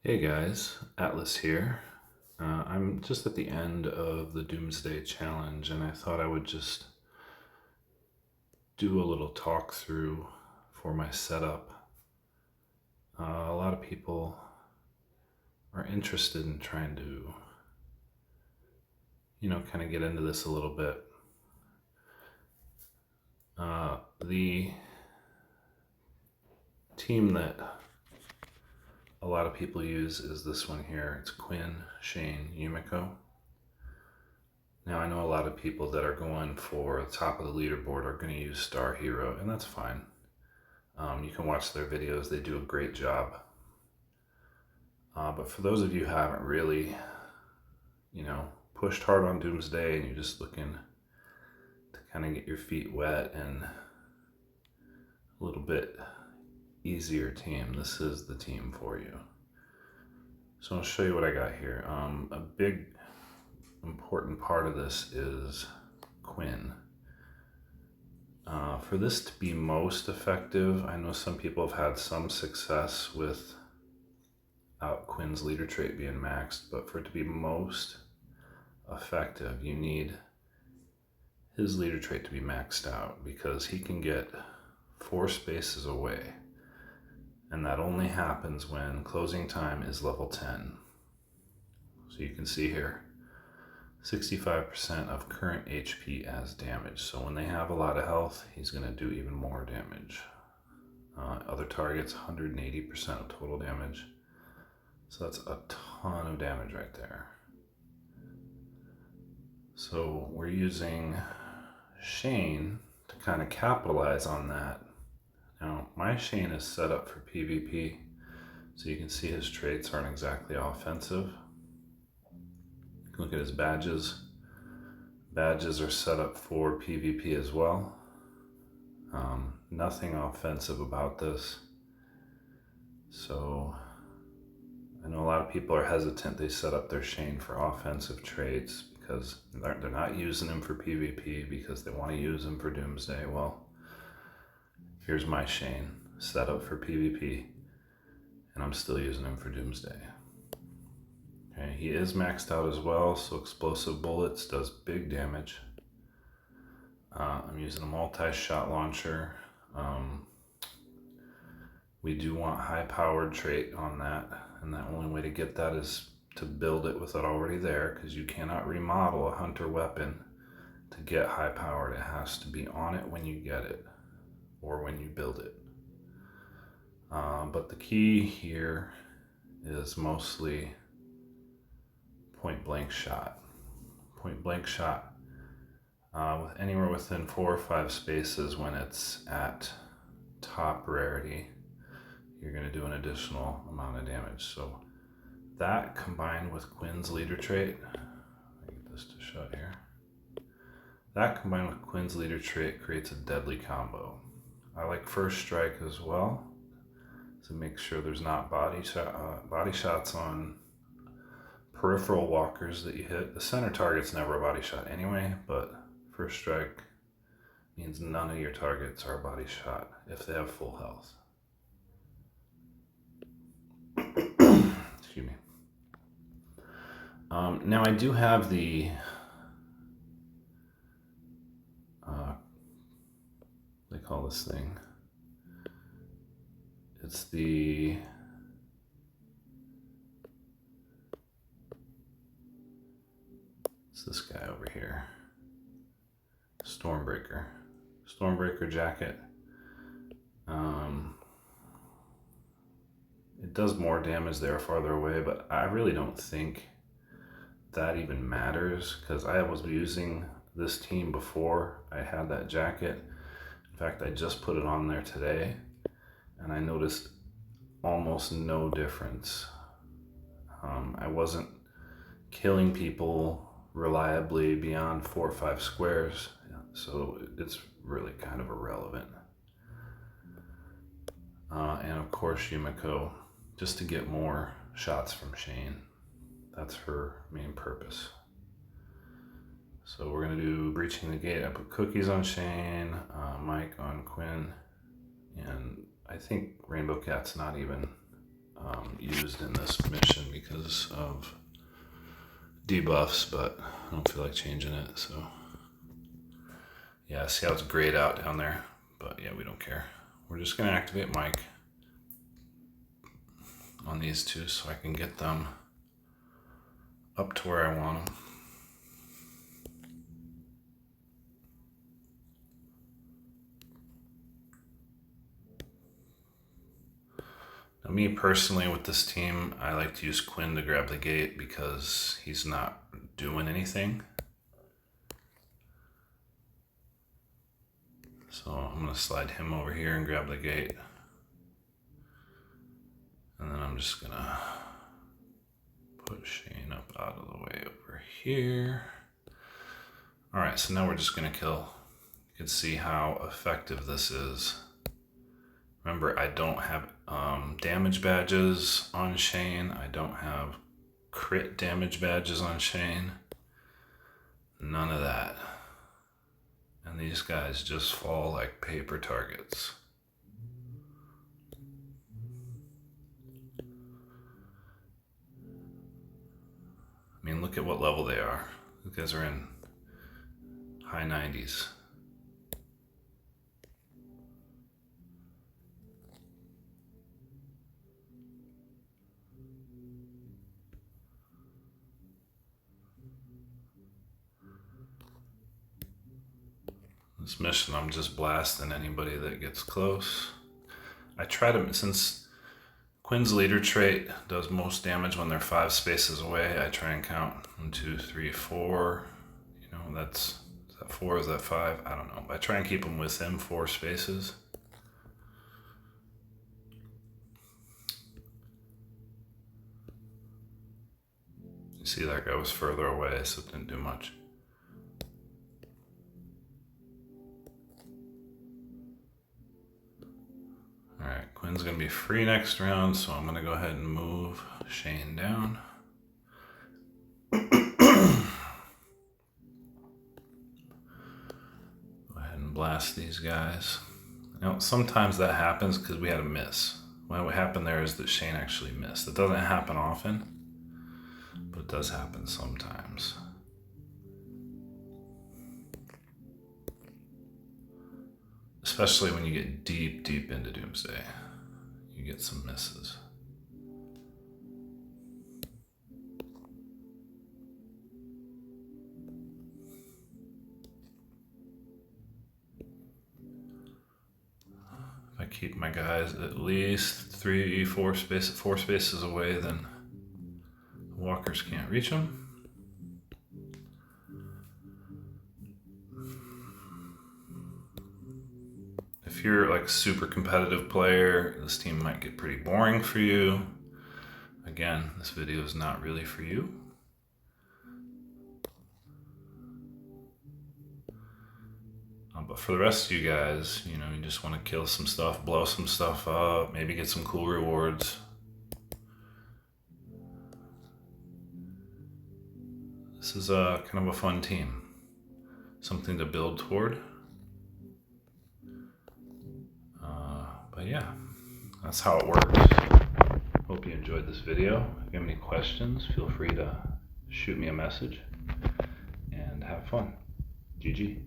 Hey guys, Atlas here. I'm just at the end of the Doomsday Challenge, and I thought I would just do a little talk through for my setup. A lot of people are interested in trying to, kind of get into this a little bit. The team that a lot of people use is this one here. It's Quinn, Shane, Yumiko. Now, I know a lot of people that are going for the top of the leaderboard are going to use Star Hero, and that's fine. You can watch their videos, they do a great job. But for those of you who haven't really, pushed hard on Doomsday and you're just looking to kind of get your feet wet and a little bit easier team, this is the team for you. So I'll show you what I got here. A big important part of this is Quinn. For this to be most effective, I know some people have had some success without Quinn's leader trait being maxed, but for it to be most effective, you need his leader trait to be maxed out because he can get 4 spaces away, and that only happens when closing time is level 10. So you can see here, 65% of current HP as damage. So when they have a lot of health, he's going to do even more damage. Other targets, 180% of total damage. So that's a ton of damage right there. So we're using Shane to kind of capitalize on that. Now, my Shane is set up for PvP, so you can see his traits aren't exactly offensive. Look at his badges. Badges are set up for PvP as well. Nothing offensive about this. So I know a lot of people are hesitant. They set up their Shane for offensive traits because they're not using him for PvP because they want to use him for Doomsday. Well, here's my Shane set up for PvP, and I'm still using him for Doomsday. Okay, he is maxed out as well, so explosive bullets does big damage. I'm using a multi-shot launcher. We do want high-powered trait on that, and the only way to get that is to build it with it already there, because you cannot remodel a hunter weapon to get high-powered. It has to be on it when you get it, or when you build it. But the key here is mostly point blank shot. Point blank shot with anywhere within 4 or 5 spaces when it's at top rarity, you're going to do an additional amount of damage. So that combined with Quinn's leader trait, let me get this to shut here. That combined with Quinn's leader trait creates a deadly combo. I like first strike as well to make sure there's not body shots on peripheral walkers that you hit. The center target's never a body shot anyway, but first strike means none of your targets are a body shot if they have full health. Excuse me. Now I do have the they call this thing, it's this guy over here, Stormbreaker jacket. It does more damage there farther away, but I really don't think that even matters because I was using this team before I had that jacket. In fact, I just put it on there today and I noticed almost no difference. I wasn't killing people reliably beyond 4 or 5 squares, so it's really kind of irrelevant. And of course Yumiko, just to get more shots from Shane. That's her main purpose. So we're gonna do breaching the gate. I put cookies on Shane, Mike on Quinn, and I think Rainbow Cat's not even used in this mission because of debuffs, but I don't feel like changing it. So yeah, see how it's grayed out down there, but yeah, we don't care. We're just gonna activate Mike on these two so I can get them up to where I want them. Now, me personally with this team, I like to use Quinn to grab the gate because he's not doing anything. So I'm gonna slide him over here and grab the gate. And then I'm just gonna put Shane up out of the way over here. All right, so now we're just gonna kill. You can see how effective this is. Remember, I don't have damage badges on Shane. I don't have crit damage badges on Shane. None of that. And these guys just fall like paper targets. I mean, look at what level they are. These guys are in high 90s. This mission, I'm just blasting anybody that gets close. I try to, since Quinn's leader trait does most damage when they're 5 spaces away, I try and count 1, 2, 3, 4. You know, is that 4? Is that 5? I don't know. I try and keep them within 4 spaces. You see, that guy was further away, so it didn't do much. Alright, Quinn's going to be free next round, so I'm going to go ahead and move Shane down. Go ahead and blast these guys. Now, sometimes that happens because we had a miss. What happened there is that Shane actually missed. It doesn't happen often, but it does happen sometimes. Especially when you get deep, deep into Doomsday, you get some misses. If I keep my guys at least 3, 4 spaces away, then the walkers can't reach them. If you're like a super competitive player, this team might get pretty boring for you. Again, this video is not really for you. But for the rest of you guys, you know, you just want to kill some stuff, blow some stuff up, maybe get some cool rewards. This is a kind of a fun team. Something to build toward. But yeah, that's how it works. Hope you enjoyed this video. If you have any questions, feel free to shoot me a message and have fun. GG.